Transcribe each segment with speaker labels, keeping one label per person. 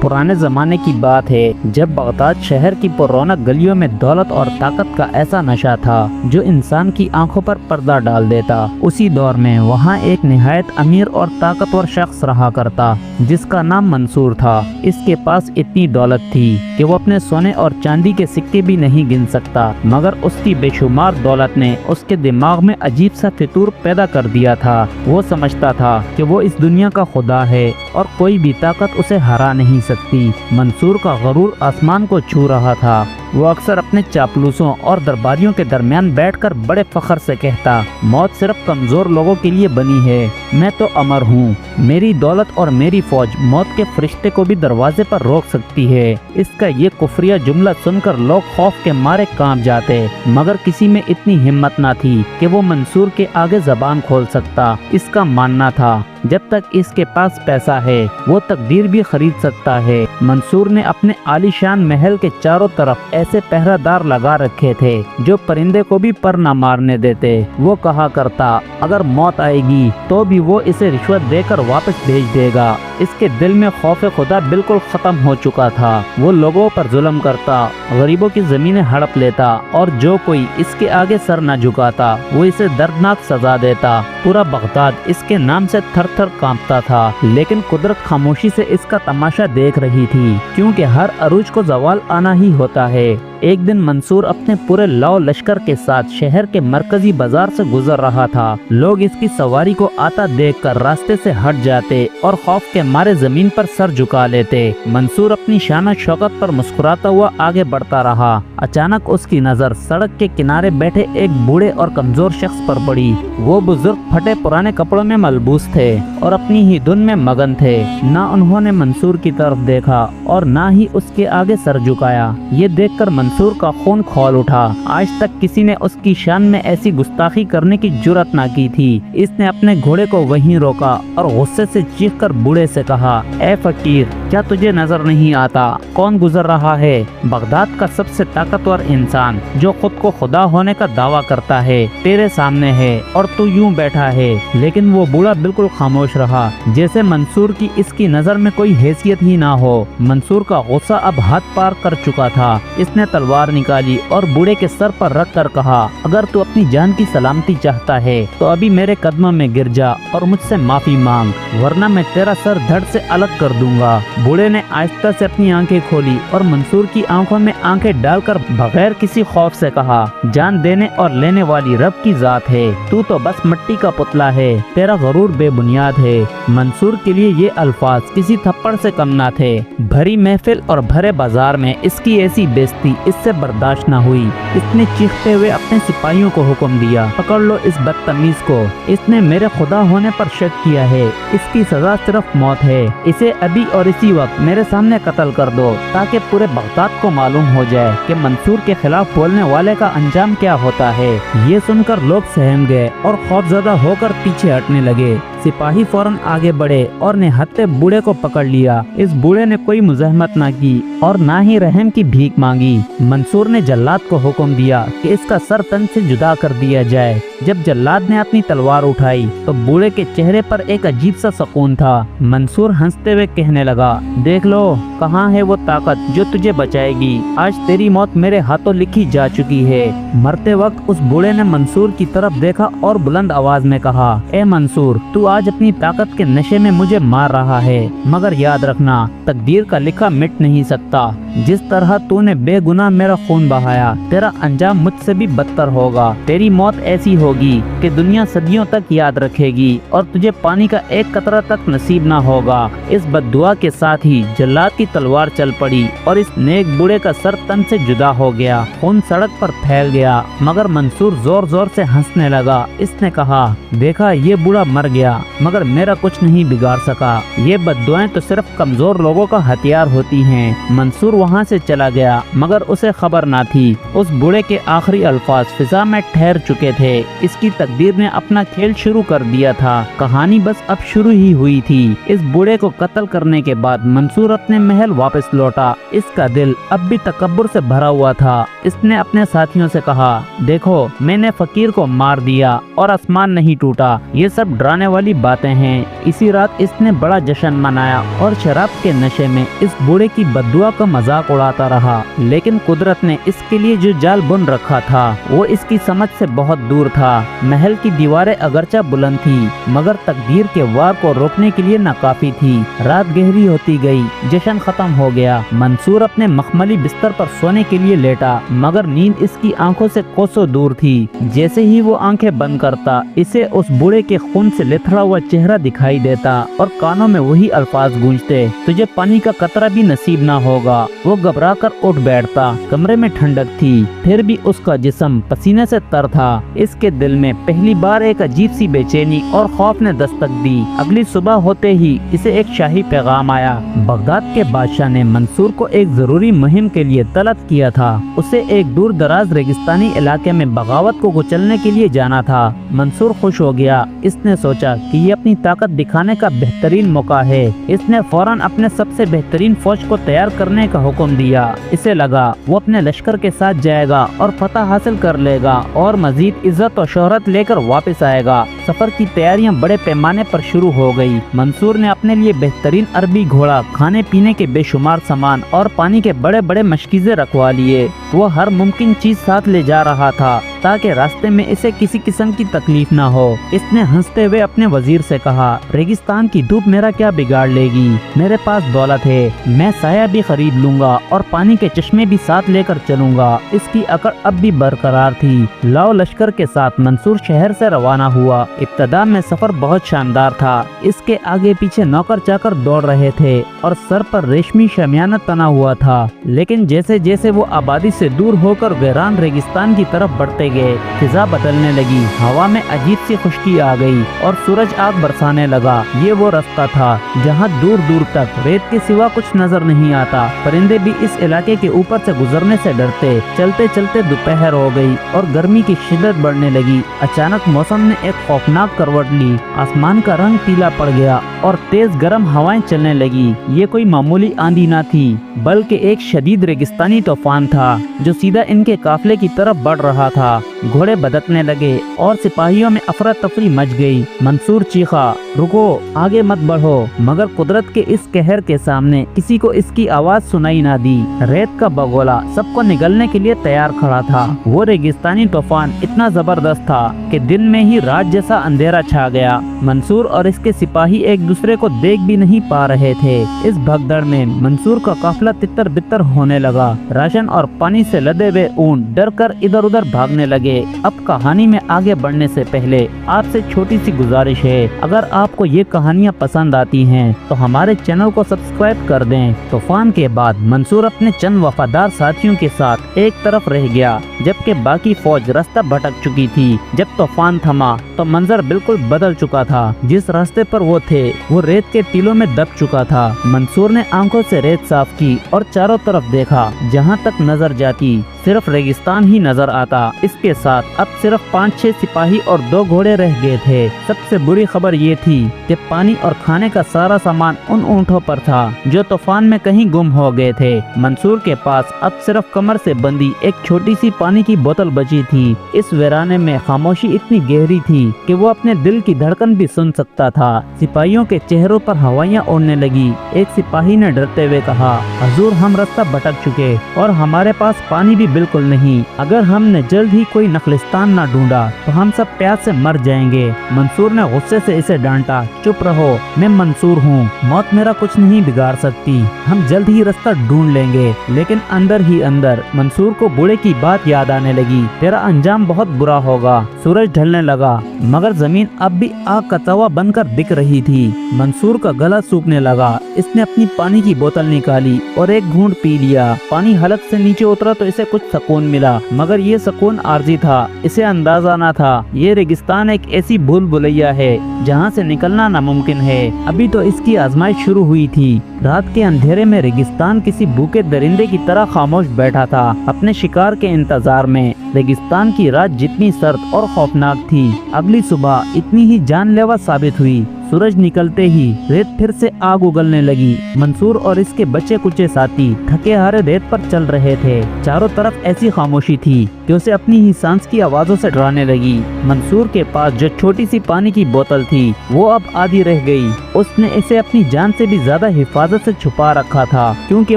Speaker 1: پرانے زمانے کی بات ہے جب بغداد شہر کی پر رونق گلیوں میں دولت اور طاقت کا ایسا نشہ تھا جو انسان کی آنکھوں پر پردہ ڈال دیتا۔ اسی دور میں وہاں ایک نہایت امیر اور طاقتور شخص رہا کرتا جس کا نام منصور تھا۔ اس کے پاس اتنی دولت تھی کہ وہ اپنے سونے اور چاندی کے سکے بھی نہیں گن سکتا، مگر اس کی بے شمار دولت نے اس کے دماغ میں عجیب سا فطور پیدا کر دیا تھا۔ وہ سمجھتا تھا کہ وہ اس دنیا کا خدا ہے اور کوئی بھی طاقت اسے ہرا نہیں سکتی۔ منصور کا غرور آسمان کو چھو رہا تھا۔ وہ اکثر اپنے چاپلوسوں اور درباریوں کے درمیان بیٹھ کر بڑے فخر سے کہتا، موت صرف کمزور لوگوں کے لیے بنی ہے، میں تو امر ہوں۔ میری دولت اور میری فوج موت کے فرشتے کو بھی دروازے پر روک سکتی ہے۔ اس کا یہ کفریہ جملہ سن کر لوگ خوف کے مارے کانپ جاتے، مگر کسی میں اتنی ہمت نہ تھی کہ وہ منصور کے آگے زبان کھول سکتا۔ اس کا ماننا تھا جب تک اس کے پاس پیسہ ہے وہ تقدیر بھی خرید سکتا ہے۔ منصور نے اپنے عالی شان محل کے چاروں طرف ایسے پہرہ دار لگا رکھے تھے جو پرندے کو بھی پر نہ مارنے دیتے۔ وہ کہا کرتا اگر موت آئے گی تو بھی وہ اسے رشوت دے کر واپس بھیج دے گا۔ اس کے دل میں خوف خدا بالکل ختم ہو چکا تھا۔ وہ لوگوں پر ظلم کرتا، غریبوں کی زمینیں ہڑپ لیتا اور جو کوئی اس کے آگے سر نہ جھکاتا وہ اسے دردناک سزا دیتا۔ پورا بغداد اس کے نام سے تھر تھر کانپتا تھا، لیکن قدرت خاموشی سے اس کا تماشا دیکھ رہی تھی، کیونکہ ہر عروج کو زوال آنا ہی ہوتا ہے۔ ایک دن منصور اپنے پورے لاؤ لشکر کے ساتھ شہر کے مرکزی بازار سے گزر رہا تھا۔ لوگ اس کی سواری کو آتا دیکھ کر راستے سے ہٹ جاتے اور خوف کے مارے زمین پر سر جھکا لیتے۔ منصور اپنی شان و شوکت پر مسکراتا ہوا آگے بڑھتا رہا۔ اچانک اس کی نظر سڑک کے کنارے بیٹھے ایک بوڑھے اور کمزور شخص پر پڑی۔ وہ بزرگ پھٹے پرانے کپڑوں میں ملبوس تھے اور اپنی ہی دھن میں مگن تھے۔ نہ انہوں نے منصور کی طرف دیکھا اور نہ ہی اس کے آگے سر جھکایا۔ یہ دیکھ کر منصور کا خون کھول اٹھا۔ آج تک کسی نے اس کی شان میں ایسی گستاخی کرنے کی جرأت نہ کی تھی۔ اس نے اپنے گھوڑے کو وہیں روکا اور غصے سے چیخ کر بوڑھے سے کہا، اے فقیر، کیا تجھے نظر نہیں آتا کون گزر رہا ہے؟ بغداد کا سب سے طاقتور انسان جو خود کو خدا ہونے کا دعویٰ کرتا ہے تیرے سامنے ہے اور تو یوں بیٹھا ہے۔ لیکن وہ بوڑھا بالکل خاموش رہا، جیسے منصور کی اس کی نظر میں کوئی حیثیت ہی نہ ہو۔ منصور کا غصہ اب حد پار کر چکا تھا۔ اس نے تلوار نکالی اور بوڑھے کے سر پر رکھ کر کہا، اگر تو اپنی جان کی سلامتی چاہتا ہے تو ابھی میرے قدموں میں گر جا اور مجھ سے معافی مانگ، ورنہ میں تیرا سر دھڑ سے الگ کر دوں گا۔ بوڑھے نے آہستہ سے اپنی آنکھیں کھولی اور منصور کی آنکھوں میں آنکھیں ڈال کر بغیر کسی خوف سے کہا، جان دینے اور لینے والی رب کی ذات ہے، تو بس مٹی کا پتلا ہے، تیرا غرور بے بنیاد ہے۔ منصور کے لیے یہ الفاظ کسی تھپڑ سے کم نہ تھے۔ بھری محفل اور بھرے بازار میں اس کی ایسی بےزتی اس سے برداشت نہ ہوئی۔ اس نے چیختے ہوئے اپنے سپاہیوں کو حکم دیا، پکڑ لو اس بدتمیز کو، اس نے میرے خدا ہونے پر شک کیا ہے، اس کی سزا صرف موت ہے، اسے ابھی اور اسی وقت میرے سامنے قتل کر دو تاکہ پورے بغداد کو معلوم ہو جائے کہ منصور کے خلاف بولنے والے کا انجام کیا ہوتا ہے۔ یہ سن کر لوگ سہم گئے اور خوفزدہ ہو کر پیچھے ہٹنے لگے۔ سپاہی فوراً آگے بڑھے اور نہتے بوڑھے کو پکڑ لیا۔ اس بوڑھے نے کوئی مزاحمت نہ کی اور نہ ہی رحم کی بھیک مانگی۔ منصور نے جلاد کو حکم دیا کہ اس کا سر تن سے جدا کر دیا جائے۔ جب جلاد نے اپنی تلوار اٹھائی تو بوڑھے کے چہرے پر ایک عجیب سا سکون تھا۔ منصور ہنستے ہوئے کہنے لگا، دیکھ لو کہاں ہے وہ طاقت جو تجھے بچائے گی، آج تیری موت میرے ہاتھوں لکھی جا چکی ہے۔ مرتے وقت اس بوڑھے نے منصور کی طرف دیکھا اور بلند آواز میں کہا، اے منصور، تو آج اپنی طاقت کے نشے میں مجھے مار رہا ہے، مگر یاد رکھنا تقدیر کا لکھا مٹ نہیں سکتا۔ جس طرح تو نے بے گناہ میرا خون بہایا، تیرا انجام مجھ سے بھی بدتر ہوگا۔ تیری موت ایسی ہوگی کہ دنیا صدیوں تک یاد رکھے گی اور تجھے پانی کا ایک قطرہ تک نصیب نہ ہوگا۔ اس بد دعا کے ساتھ ہی جلاد کی تلوار چل پڑی اور اس نیک بوڑھے کا سر تن سے جدا ہو گیا۔ خون سڑک پر پھیل گیا، مگر منصور زور زور سے ہنسنے لگا۔ اس نے کہا، دیکھا یہ بوڑھا مر گیا مگر میرا کچھ نہیں بگاڑ سکا۔ یہ بد دعائیں تو صرف کمزور لوگوں کا ہتھیار ہوتی ہیں۔ منصور وہاں वहाँ से चला गया, मगर उसे खबर ना थी उस बूढ़े के आखिरी अल्फाज फिजा में ठहर चुके थे। इसकी तकदीर ने अपना खेल शुरू कर दिया था। कहानी बस अब शुरू ही हुई थी। इस बूढ़े को कत्ल करने के बाद मंसूर अपने महल वापस लौटा। इसका दिल अब भी तकब्बुर से भरा हुआ था। इसने अपने साथियों से कहा, देखो मैंने फकीर को मार दिया और आसमान नहीं टूटा, ये सब डराने वाली बातें हैं। इसी रात इसने बड़ा जश्न मनाया और शराब के नशे में इस बूढ़े की बद्दुआ का मजाक उड़ाता रहा। लेकिन कुदरत ने इसके लिए जो जाल बुन रखा था वो इसकी समझ से बहुत दूर था। महल की दीवारें अगरचा बुलंद थी, मगर तकदीर के वार को रोकने के लिए नाकाफी थी। रात गहरी होती गई, जश्न खत्म हो गया। मंसूर अपने मखमली बिस्तर पर सोने के लिए लेटा, मगर नींद इसकी आंखों से कोसों दूर थी। जैसे ही वो आंखें बंद करता, इसे उस बूढ़े के खून से लिथड़ा हुआ चेहरा दिखाई देता और कानों में वही अल्फाज गूंजते, तुझे पानी का कतरा भी नसीब ना होगा। वो घबरा कर उठ बैठता। कमरे में ठंडक थी, फिर भी उसका जिस्म पसीने से तर था। इसके दिल में पहली बार एक अजीब सी बेचैनी और खौफ ने दस्तक दी। अगली सुबह होते ही इसे एक शाही पैगाम आया। बगदाद के बादशाह ने मंसूर को एक जरूरी मुहिम के लिए तलब किया था। उसे एक दूर दराज रेगिस्तानी इलाके में बगावत को कुचलने के लिए जाना था। मंसूर खुश हो गया। इसने सोचा कि ये अपनी ताकत दिखाने का बेहतरीन मौका है। इसने फौरन अपने सबसे बेहतरीन फौज को तैयार करने का हुक्म दिया। इसे लगा वो अपने लश्कर के साथ जाएगा और फतह हासिल कर लेगा और मजीद इज्जत और शोहरत लेकर वापस आएगा। सफर की तैयारियां बड़े पैमाने पर शुरू हो गई। मंसूर ने अपने लिए बेहतरीन अरबी घोड़ा, खाने पीने के बेशुमार सामान और पानी के बड़े बड़े मशकीज़े रखवा लिए। वो हर मुमकिन चीज साथ ले जा रहा था ताकि रास्ते में इसे किसी किस्म की तकलीफ ना हो। इसने हंसते हुए अपने वजीर से कहा, रेगिस्तान की धूप मेरा क्या बिगाड़ लेगी, मेरे पास दौलत है, मैं साया भी खरीद लूंगा और पानी के चश्मे भी साथ लेकर चलूंगा। इसकी अकड़ अब भी बरकरार थी। लाओ लश्कर के साथ मंसूर शहर से रवाना हुआ। इब्तदा में सफर बहुत शानदार था। इसके आगे पीछे नौकर चाकर दौड़ रहे थे और सर पर रेशमी शमियाना तना हुआ था। लेकिन जैसे जैसे वो आबादी से दूर होकर वीरान रेगिस्तान की तरफ बढ़ते गए, फिजा बदलने लगी। हवा में अजीब सी खुश्की आ गई और सूरज आग बरसाने लगा। ये वो रास्ता था जहाँ दूर दूर तक रेत के सिवा कुछ नजर नहीं आता। परिंदे भी इस इलाके के ऊपर से गुजरने से डरते। चलते चलते दोपहर हो गई और गर्मी की शिद्दत बढ़ने लगी। अचानक मौसम ने एक खौफनाक करवट ली। आसमान का रंग पीला पड़ गया और तेज गर्म हवाएं चलने लगी। ये कोई मामूली आंधी न थी, बल्कि एक शदीद रेगिस्तानी तूफान था जो सीधा इनके काफिले की तरफ बढ़ रहा था। घोड़े बदकने लगे और सिपाहियों में अफरा तफरी मच गई। मंसूर चीखा, रुको, आगे मत बढ़ो, मगर कुदरत के इस कहर के सामने किसी को इसकी आवाज सुनाई ना दी। रेत का बगोला सबको निगलने के लिए तैयार खड़ा था। वो रेगिस्तानी तूफान इतना जबरदस्त था कि दिन में ही रात जैसा अंधेरा छा गया। मंसूर और इसके सिपाही एक दूसरे को देख भी नहीं पा रहे थे। इस भगदड़ में मंसूर का काफिला तितर बितर होने लगा। राशन और पानी से लदे हुए ऊंट डर कर इधर उधर भागने लगे। अब कहानी में आगे बढ़ने से पहले आपसे छोटी सी गुजारिश है, अगर आपको ये कहानियाँ पसंद आती हैं तो हमारे चैनल को सब्सक्राइब कर दें। तूफान के बाद मंसूर अपने चंद वफादार साथियों के साथ एक तरफ रह गया, जबकि बाकी फौज रास्ता भटक चुकी थी। जब तूफान थमा तो मंजर बिल्कुल बदल चुका था। जिस रास्ते पर वो थे वो रेत के टीलों में दब चुका था। मंसूर ने आंखों से रेत साफ की और चारों तरफ देखा। जहाँ तक नजर जाती सिर्फ रेगिस्तान ही नजर आता। इसके साथ अब सिर्फ 5-6 सिपाही और 2 घोड़े रह गए थे। सबसे बुरी खबर ये थी कि पानी और खाने का सारा सामान उन ऊँटों पर था जो तूफान में कहीं गुम हो गए थे। मंसूर के पास अब सिर्फ कमर से बंधी एक छोटी सी पानी की बोतल बची थी। इस वीराने में खामोशी इतनी गहरी थी कि वो अपने दिल की धड़कन भी सुन सकता था। सिपाहियों के चेहरों पर हवाइयाँ उड़ने लगी। एक सिपाही ने डरते हुए कहा, हजूर, हम रास्ता भटक चुके और हमारे पास पानी भी बिल्कुल नहीं। अगर हमने जल्द ही कोई नखलिस्तान न ढूंढा तो हम सब प्यास से मर जाएंगे। मंसूर ने गुस्से से इसे डांटा, चुप रहो, मैं मंसूर हूँ, मौत मेरा कुछ नहीं बिगाड़ सकती, हम जल्द ही रास्ता ढूंढ लेंगे। लेकिन अंदर ही अंदर मंसूर को बूढ़े की बात याद आने लगी। तेरा अंजाम बहुत बुरा होगा। सूरज ढलने लगा मगर जमीन अब भी आग का तवा बनकर दिख रही थी। मंसूर का गला सूखने लगा। इसने अपनी पानी की बोतल निकाली और एक घूंट पी लिया। पानी हलक से नीचे उतरा तो इसे कुछ کچھ سکون ملا، مگر یہ سکون عارضی تھا، اسے اندازہ نہ تھا یہ ریگستان ایک ایسی بھول بھلیا ہے جہاں سے نکلنا ناممکن ہے۔ ابھی تو اس کی آزمائش شروع ہوئی تھی۔ رات کے اندھیرے میں ریگستان کسی بھوکے درندے کی طرح خاموش بیٹھا تھا، اپنے شکار کے انتظار میں۔ ریگستان کی رات جتنی سرد اور خوفناک تھی، اگلی صبح اتنی ہی جان لیوا ثابت ہوئی۔ سورج نکلتے ہی ریت پھر سے آگ اگلنے لگی۔ منصور اور اس کے بچے کچے ساتھی تھکے ہارے ریت پر چل رہے تھے۔ چاروں طرف ایسی خاموشی تھی کہ اسے اپنی ہی سانس کی آوازوں سے ڈرانے لگی۔ منصور کے پاس جو چھوٹی سی پانی کی بوتل تھی وہ اب آدھی رہ گئی۔ اس نے اسے اپنی جان سے بھی زیادہ حفاظت سے چھپا رکھا تھا، کیونکہ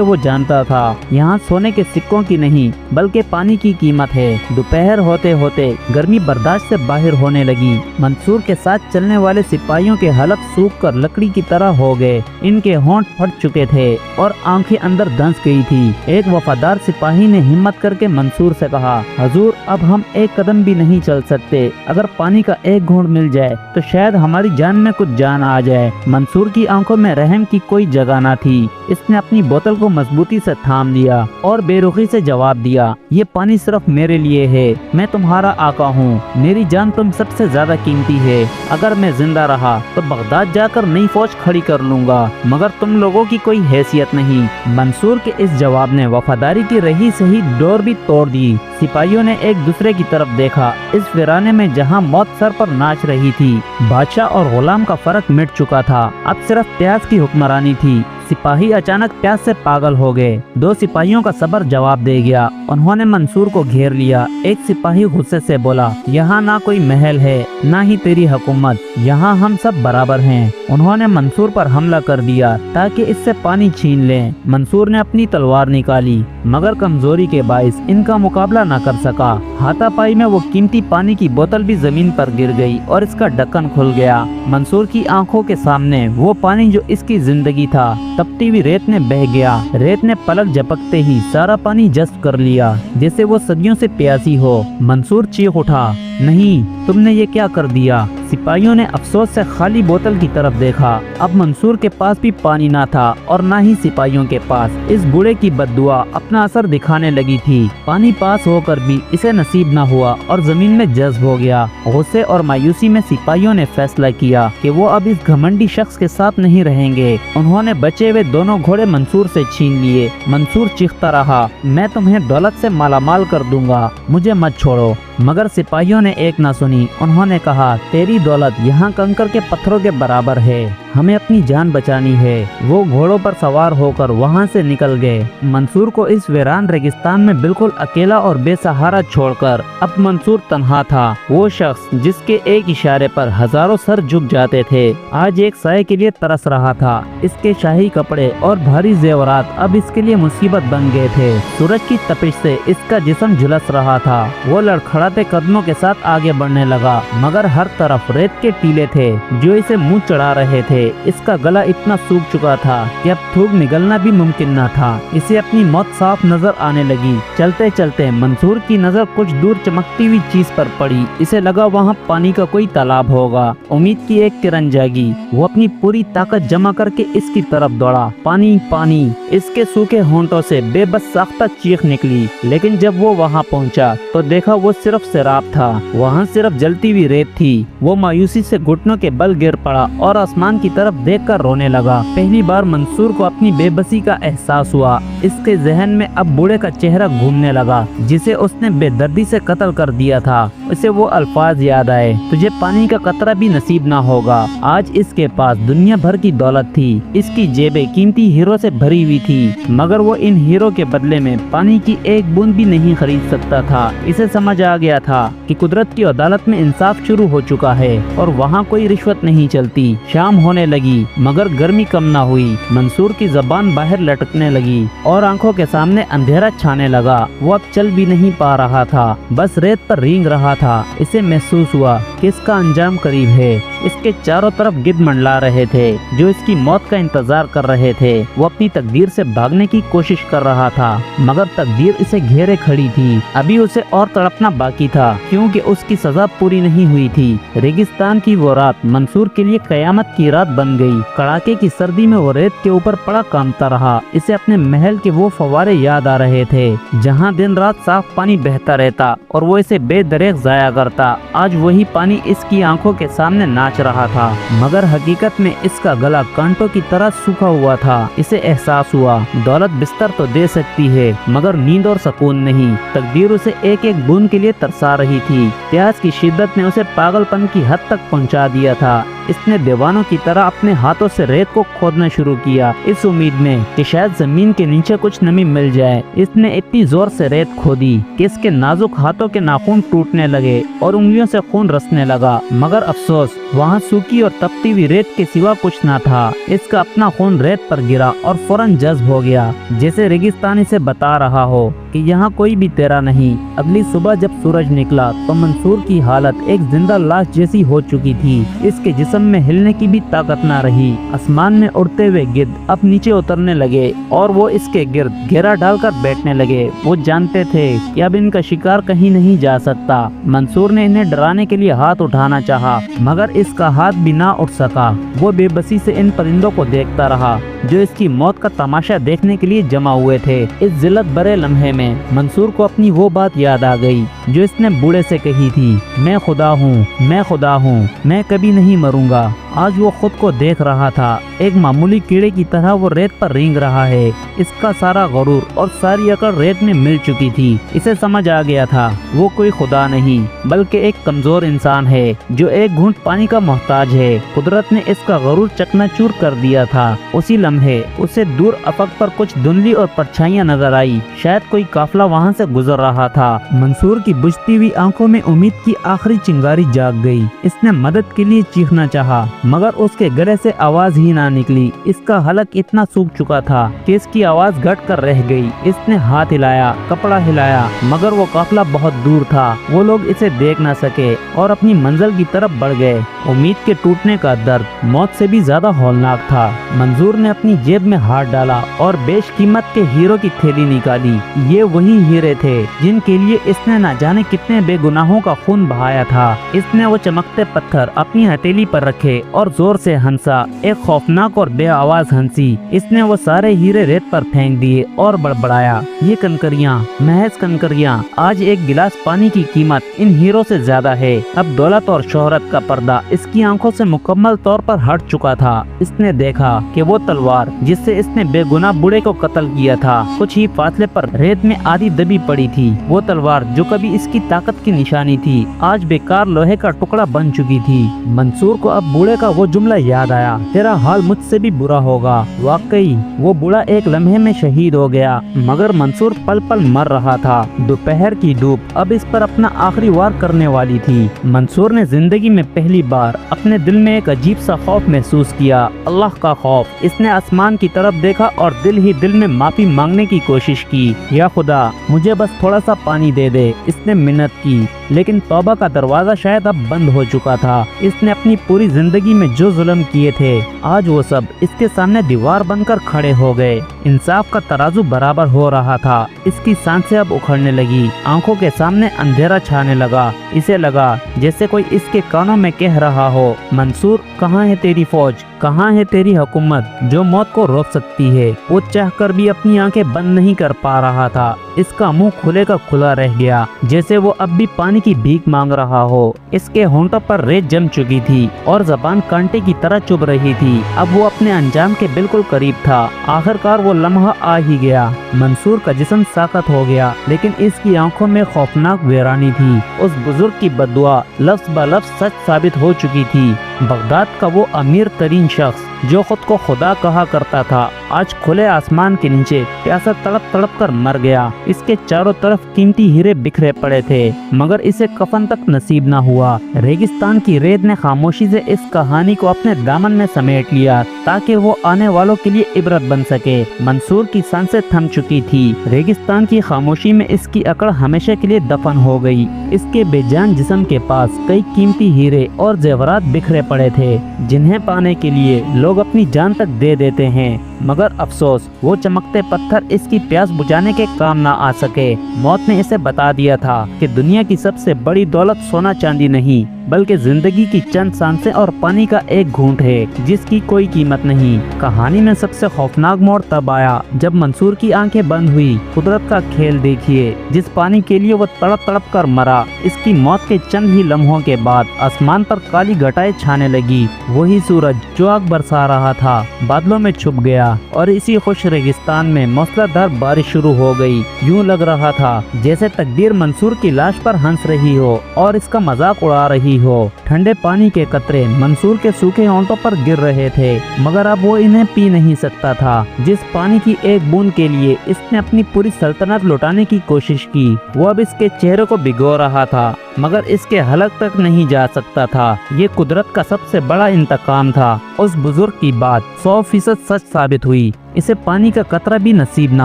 Speaker 1: وہ جانتا تھا یہاں سونے کے سکوں کی نہیں بلکہ پانی کی قیمت ہے۔ دوپہر ہوتے ہوتے گرمی برداشت سے باہر ہونے لگی۔ منصور کے ساتھ چلنے والے سپاہیوں کے حلق سوکھ کر لکڑی کی طرح ہو گئے، ان کے ہونٹ پھٹ چکے تھے اور آنکھیں اندر دھنس گئی تھی۔ ایک وفادار سپاہی نے ہمت کر کے منصور سے کہا، حضور اب ہم ایک قدم بھی نہیں چل سکتے، اگر پانی کا ایک گھونٹ مل جائے تو شاید ہماری جان میں کچھ جان آ جائے۔ منصور کی آنکھوں میں رحم کی کوئی جگہ نہ تھی۔ اس نے اپنی بوتل کو مضبوطی سے تھام لیا اور بے رخی سے جواب دیا، یہ پانی صرف میرے لیے ہے، میں تمہارا آقا ہوں، میری جان تم سب سے زیادہ قیمتی ہے۔ اگر میں زندہ رہا تو بغداد جا کر نئی فوج کھڑی کر لوں گا، مگر تم لوگوں کی کوئی حیثیت نہیں۔ منصور کے اس جواب نے وفاداری کی رہی سہی ڈور بھی توڑ دی۔ سپاہیوں نے ایک دوسرے کی طرف دیکھا۔ اس ویرانے میں جہاں موت سر پر ناچ رہی تھی، بادشاہ اور غلام کا فرق مٹ چکا تھا، اب صرف پیاس کی حکمرانی تھی۔ سپاہی اچانک پیاس سے پاگل ہو گئے۔ دو سپاہیوں کا صبر جواب دے گیا، انہوں نے منصور کو گھیر لیا۔ ایک سپاہی غصے سے بولا، یہاں نہ کوئی محل ہے نہ ہی تیری حکومت، یہاں ہم سب برابر ہیں۔ انہوں نے منصور پر حملہ کر دیا تاکہ اس سے پانی چھین لیں۔ منصور نے اپنی تلوار نکالی، مگر کمزوری کے باعث ان کا مقابلہ نہ کر سکا۔ ہاتھا پائی میں وہ قیمتی پانی کی بوتل بھی زمین پر گر گئی اور اس کا ڈھکن کھل گیا۔ منصور کی آنکھوں کے سامنے وہ پانی جو اس کی زندگی تھا تپتی ہوئی ریت میں بہہ گیا۔ ریت نے پلک جھپکتے ہی سارا پانی جذب کر لیا، جیسے وہ صدیوں سے پیاسی ہو۔ منصور چیخ اٹھا، نہیں، تم نے یہ کیا کر دیا؟ سپاہیوں نے افسوس سے خالی بوتل کی طرف دیکھا۔ اب منصور کے پاس بھی پانی نہ تھا اور نہ ہی سپاہیوں کے پاس۔ اس بوڑھے کی بد دعا اپنا اثر دکھانے لگی تھی۔ پانی پاس ہو کر بھی اسے نصیب نہ ہوا اور زمین میں جذب ہو گیا۔ غصے اور مایوسی میں سپاہیوں نے فیصلہ کیا کہ وہ اب اس گھمنڈی شخص کے ساتھ نہیں رہیں گے۔ انہوں نے بچے ہوئے دونوں گھوڑے منصور سے چھین لیے۔ منصور چیختا رہا، میں تمہیں دولت سے مالا مال کر دوں گا، مجھے مت چھوڑو۔ مگر سپاہیوں نے ایک نہ سنی۔ انہوں نے کہا، تیری دولت یہاں کنکر کے پتھروں کے برابر ہے، ہمیں اپنی جان بچانی ہے۔ وہ گھوڑوں پر سوار ہو کر وہاں سے نکل گئے۔ منصور کو اس ویران ریگستان میں بالکل اکیلا اور بے سہارا چھوڑ کر اب منصور تنہا تھا۔ وہ شخص جس کے ایک اشارے پر ہزاروں سر جھک جاتے تھے، آج ایک سائے کے لیے ترس رہا تھا۔ اس کے شاہی کپڑے اور بھاری زیورات اب اس کے لیے مصیبت بن گئے تھے۔ سورج کی تپش سے اس کا جسم جھلس رہا تھا۔ وہ لڑکھڑاتے قدموں کے ساتھ آگے بڑھنے لگا، مگر ہر طرف ریت کے ٹیلے تھے جو اسے منہ چڑھا رہے تھے۔ اس کا گلا اتنا سوکھ چکا تھا کہ اب تھوک نگلنا بھی ممکن نہ تھا۔ اسے اپنی موت صاف نظر آنے لگی۔ چلتے چلتے منصور کی نظر کچھ دور چمکتی ہوئی چیز پر پڑی۔ اسے لگا وہاں پانی کا کوئی تالاب ہوگا۔ امید کی ایک کرن جاگی۔ وہ اپنی پوری طاقت جمع کر کے اس کی طرف دوڑا۔ پانی پانی، اس کے سوکھے ہونٹوں سے بے بس ساختہ چیخ نکلی۔ لیکن جب وہ وہاں پہنچا تو دیکھا وہ صرف سیراب تھا، وہاں صرف جلتی ہوئی ریت تھی۔ وہ مایوسی سے گھٹنوں کے بل گر پڑا اور آسمان کی طرف دیکھ کر رونے لگا۔ پہلی بار منصور کو اپنی بے بسی کا احساس ہوا۔ اس کے ذہن میں اب بوڑھے کا چہرہ گھومنے لگا جسے اس نے بے دردی سے قتل کر دیا تھا۔ اسے وہ الفاظ یاد آئے، تجھے پانی کا قطرہ بھی نصیب نہ ہوگا۔ آج اس کے پاس دنیا بھر کی دولت تھی، اس کی جیبیں قیمتی ہیروں سے بھری ہوئی تھی، مگر وہ ان ہیروں کے بدلے میں پانی کی ایک بوند بھی نہیں خرید سکتا تھا۔ اسے سمجھ آ گیا تھا کہ قدرت کی عدالت میں انصاف شروع ہو چکا ہے اور وہاں کوئی رشوت نہیں چلتی۔ شام ہونے لگی مگر گرمی کم نہ ہوئی۔ منصور کی زبان باہر لٹکنے لگی اور آنکھوں کے سامنے اندھیرا چھانے لگا۔ وہ اب چل بھی نہیں پا رہا تھا، بس ریت پر رینگ رہا تھا۔ اسے محسوس ہوا کہ اس کا انجام قریب ہے۔ اس کے چاروں طرف گدھ منڈلا رہے تھے جو اس کی موت کا انتظار کر رہے تھے۔ وہ اپنی تقدیر سے بھاگنے کی کوشش کر رہا تھا، مگر تقدیر اسے گھیرے کھڑی تھی۔ ابھی اسے اور تڑپنا باقی تھا کیونکہ اس کی سزا پوری نہیں ہوئی تھی۔ ریگستان کی وہ رات منصور کے لیے قیامت کی رات बन गई। कड़ाके की सर्दी में वो रेत के ऊपर पड़ा कांपता रहा। इसे अपने महल के वो फव्वारे याद आ रहे थे जहाँ दिन रात साफ पानी बहता रहता और वो इसे बेदरेक जाया करता। आज वही पानी इसकी आंखों के सामने नाच रहा था, मगर हकीकत में इसका गला कांटों की तरह सूखा हुआ था। इसे एहसास हुआ दौलत बिस्तर तो दे सकती है मगर नींद और सुकून नहीं। तकदीर उसे एक एक बूंद के लिए तरसा रही थी। प्यास की शिद्दत ने उसे पागलपन की हद तक पहुंचा दिया था। इसने दीवानों की तरह अपने हाथों से रेत को खोदना शुरू किया, इस उम्मीद में कि शायद जमीन के नीचे कुछ नमी मिल जाए। इसने इतनी जोर से रेत खोदी कि इसके नाजुक हाथों के नाखून टूटने लगे और उंगलियों से खून रसने लगा। मगर अफसोस, वहाँ सूखी और तपती हुई रेत के सिवा कुछ न था। इसका अपना खून रेत पर गिरा और फौरन जज्ब हो गया, जैसे रेगिस्तान इसे बता रहा हो कि यहाँ कोई भी तेरा नहीं। अगली सुबह जब सूरज निकला तो मंसूर की हालत एक जिंदा लाश जैसी हो चुकी थी। इसके जिस्म में हिलने की भी ताकत न रही। आसमान में उड़ते हुए गिद्ध अब नीचे उतरने लगे और वो इसके गिर्द घेरा डालकर बैठने लगे। वो जानते थे कि अब इनका शिकार कहीं नहीं जा सकता। मंसूर ने इन्हें डराने के लिए हाथ उठाना चाहा, मगर इसका हाथ भी ना उठ सका। वो बेबसी से इन परिंदों को देखता रहा जो इसकी मौत का तमाशा देखने के लिए जमा हुए थे। इस जिल्लत भरे लम्हे में मंसूर को अपनी वो बात याद आ गई जो इसने बूढ़े से कही थी, मैं खुदा हूँ, मैं खुदा हूँ, मैं कभी नहीं मरूंगा। आज वो खुद को देख रहा था, एक मामूली कीड़े की तरह वो रेत पर रेंग रहा है। इसका सारा गरूर और सारी अकड़ रेत में मिल चुकी थी। इसे समझ आ गया था वो कोई खुदा नहीं बल्कि एक कमजोर इंसान है जो एक घूंट पानी का मोहताज है। कुदरत ने इसका गरूर चकनाचूर कर दिया था। उसी लम्हे उसे दूर अफक पर कुछ धुंधली और परछाइयां नजर आई। शायद कोई काफिला वहाँ से गुजर रहा था। मंसूर की बुझती हुई आंखों में उम्मीद की आखिरी चिंगारी जाग गई। इसने मदद के लिए चीखना चाहा, मगर उसके गले से आवाज ही ना निकली। इसका हलक इतना सूख चुका था कि इसकी आवाज घट कर रह गई। इसने हाथ हिलाया, कपड़ा हिलाया, मगर वो काफिला बहुत दूर था। वो लोग इसे देख न सके और अपनी मंजिल की तरफ बढ़ गए। उम्मीद के टूटने का दर्द मौत से भी ज्यादा हौलनाक था। मंसूर ने अपनी जेब में हाथ डाला और बेशकीमत के हीरो की थैली निकाली। ये वही हीरे थे जिनके लिए इसने न जाने कितने बेगुनाहों का खून बहाया था। इसने वो चमकते पत्थर अपनी हथेली पर रखे और जोर से हंसा, एक खौफनाक और बेआवाज हंसी। इसने वो सारे हीरे रेत पर फेंक दिए और बड़बड़ाया, ये कंकरियां, महज कंकरियां। आज एक गिलास पानी की कीमत इन हीरो से ज्यादा है। अब दौलत और शोहरत का पर्दा इसकी आंखों से मुकम्मल तौर पर हट चुका था। इसने देखा कि वो तलवार जिससे इसने बेगुनाह बूढ़े को कत्ल किया था कुछ ही फासले पर रेत में आधी दबी पड़ी थी। वो तलवार जो कभी इसकी ताकत की निशानी थी आज बेकार लोहे का टुकड़ा बन चुकी थी। मंसूर को अब बूढ़े का वो जुमला याद आया, तेरा हाल मुझसे भी बुरा होगा। वाकई वो बूढ़ा एक लम्हे में शहीद हो गया, मगर मंसूर पल पल मर रहा था। दोपहर की धूप अब इस पर अपना आखिरी वार करने वाली थी। मंसूर ने जिंदगी में पहली बार अपने दिल में एक अजीब सा खौफ महसूस किया, अल्लाह का खौफ। इसने आसमान की तरफ देखा और दिल ही दिल में माफी मांगने की कोशिश की, या खुदा मुझे बस थोड़ा सा पानी दे दे। इसने मिन्नत की, लेकिन तौबा का दरवाजा शायद अब बंद हो चुका था। इसने अपनी पूरी जिंदगी में जो जुल्म किए थे आज वो सब इसके सामने दीवार बनकर खड़े हो गए। इंसाफ का तराजू बराबर हो रहा था। इसकी सांसें अब उखड़ने लगी, आंखों के सामने अंधेरा छाने लगा। इसे लगा जैसे कोई इसके कानों में कह रहा हो, मंसूर कहाँ है तेरी फौज, कहाँ है तेरी हुकूमत जो मौत को रोक सकती है। वो चाहकर भी अपनी आंखें बंद नहीं कर पा रहा था। इसका मुंह खुले का खुला रह गया, जैसे वो अब भी पानी की भीख मांग रहा हो। इसके होंठों पर रेत जम चुकी थी और जबान कांटे की तरह चुभ रही थी। अब वो अपने अंजाम के बिल्कुल करीब था। आखिरकार वो लम्हा आ ही गया। मंसूर का जिस्म साकत हो गया, लेकिन इसकी आंखों में खौफनाक वीरानी थी। उस बुजुर्ग की बद्दुआ लफ्ज ब लफ्ज सच साबित हो चुकी थी। बगदाद का वो अमीर तरीन शख्स जो खुद को खुदा कहा करता था आज खुले आसमान के नीचे प्यासा तड़प तड़प कर मर गया। इसके चारों तरफ कीमती हीरे बिखरे पड़े थे, मगर इसे कफन तक नसीब न हुआ। रेगिस्तान की रेत ने खामोशी से इस कहानी को अपने दामन में समेट लिया ताकि वो आने वालों के लिए इबरत बन सके। मंसूर की सांसें थम चुकी थी। रेगिस्तान की खामोशी में इसकी अकड़ हमेशा के लिए दफन हो गई। इसके बेजान जिस्म के पास कई कीमती हीरे और जेवरात बिखरे पड़े थे, जिन्हें पाने के लिए लोग अपनी जान तक दे देते हैं। मगर अफसोस, वो चमकते पत्थर इसकी प्यास बुझाने के काम ना आ सके। मौत ने इसे बता दिया था कि दुनिया की सबसे बड़ी दौलत सोना चांदी नहीं बल्कि जिंदगी की चंद सांसें और पानी का एक घूंट है जिसकी कोई कीमत नहीं। कहानी में सबसे खौफनाक मोड़ तब आया जब मंसूर की आंखें बंद हुई। कुदरत का खेल देखिए, जिस पानी के लिए वो तड़प तड़प कर मरा, इसकी मौत के चंद ही लम्हों के बाद आसमान पर काली घटाएं छाने लगी। वही सूरज जो आग बरसा रहा था बादलों में छुप गया और इसी खुश रेगिस्तान में मूसलाधार बारिश शुरू हो गई। यूं लग रहा था जैसे तकदीर मंसूर की लाश पर हंस रही हो और इसका मजाक उड़ा रही हो। ठंडे पानी के कतरे मंसूर के सूखे होंठों पर गिर रहे थे, मगर अब वो इन्हें पी नहीं सकता था। जिस पानी की एक बूंद के लिए इसने अपनी पूरी सल्तनत लुटाने की कोशिश की, वो अब इसके चेहरे को भिगो रहा था, मगर इसके हलक तक नहीं जा सकता था। ये कुदरत का सबसे बड़ा इंतकाम था। उस बुजुर्ग की बात 100% सच साबित हुई। इसे पानी का कतरा भी नसीब ना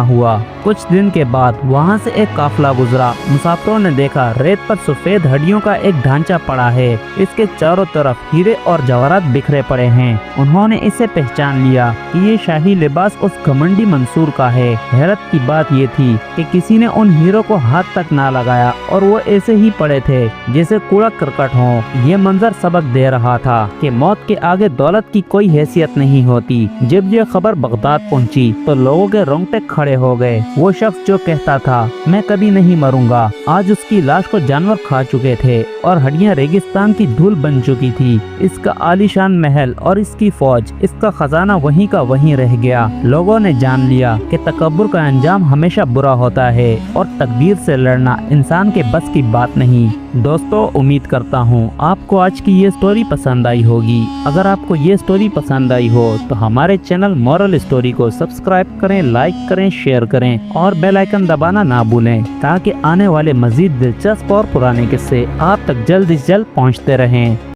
Speaker 1: हुआ। कुछ दिन के बाद वहाँ से एक काफिला गुजरा। मुसाफिरों ने देखा रेत पर सफेद हड्डियों का एक ढांचा पड़ा है। इसके चारों तरफ हीरे और जवाहरात बिखरे पड़े हैं। उन्होंने इसे पहचान लिया कि ये शाही लिबास उस घमंडी मंसूर का है। हैरत की बात ये थी कि किसी ने उन हीरों को हाथ तक ना लगाया और वो ऐसे ही पड़े थे जैसे कूड़ा करकट हो। ये मंजर सबक दे रहा था कि मौत के आगे दौलत की कोई हैसियत नहीं होती। जब ये खबर बगदाद पहुंची तो लोगों के रोंगटे खड़े हो गए। वो शख्स जो कहता था मैं कभी नहीं मरूंगा, आज उसकी लाश को जानवर खा चुके थे और हड्डियां रेगिस्तान की धूल बन चुकी थी। इसका आलीशान महल और इसकी फौज, इसका खजाना वहीं का वहीं रह गया। लोगों ने जान लिया कि तकब्बुर का अंजाम हमेशा बुरा होता है और तकदीर से लड़ना इंसान के बस की बात नहीं। दोस्तों, उम्मीद करता हूँ आपको आज की ये स्टोरी पसंद आई होगी। अगर आपको ये स्टोरी पसंद आई हो तो हमारे चैनल मॉरल स्टोरी को सब्सक्राइब करें, लाइक करें, शेयर करें और बेल आइकन दबाना ना भूलें ताकि आने वाले मजीद दिलचस्प और पुराने किस्से आप तक जल्द से जल्द पहुँचते रहें।